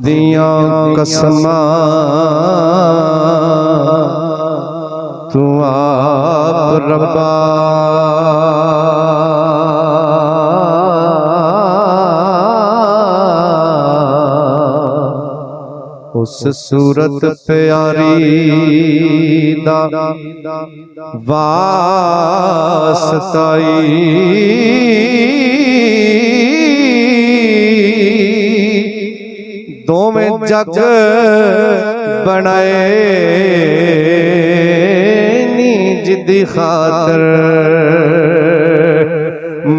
दियां कसमां तू आप रब्बा उस सूरत प्यारी दा वास्ताई दोवें जग बनाए नी जिदी खातर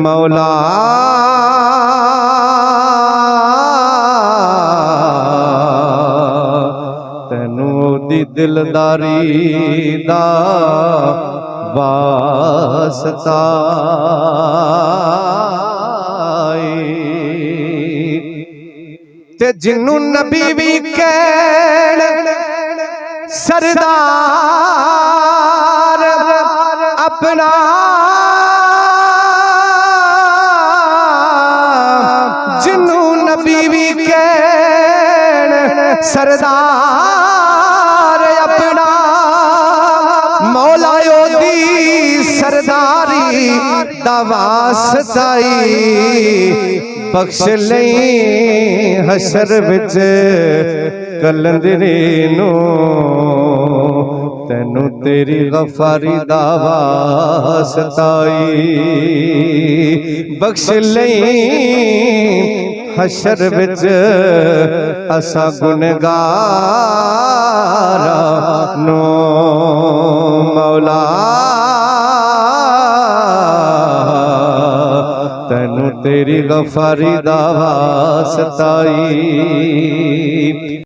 मौला तैनू दी दिलदारी दा वास्ता ते जिन्नू नबी भी कहण सरदार अपना जिन्नू नबी भी कहण सरदार अपना मौला ओदी सरदारी दा वास्ताई बख्श लई हशर विच कलंदरी नू तैनू तेरी गफारी दा वास्ताई बख्श लई हशर विच असा गुनहगारा नू मौला तैनू तेरी गफारी दा वास्ताई।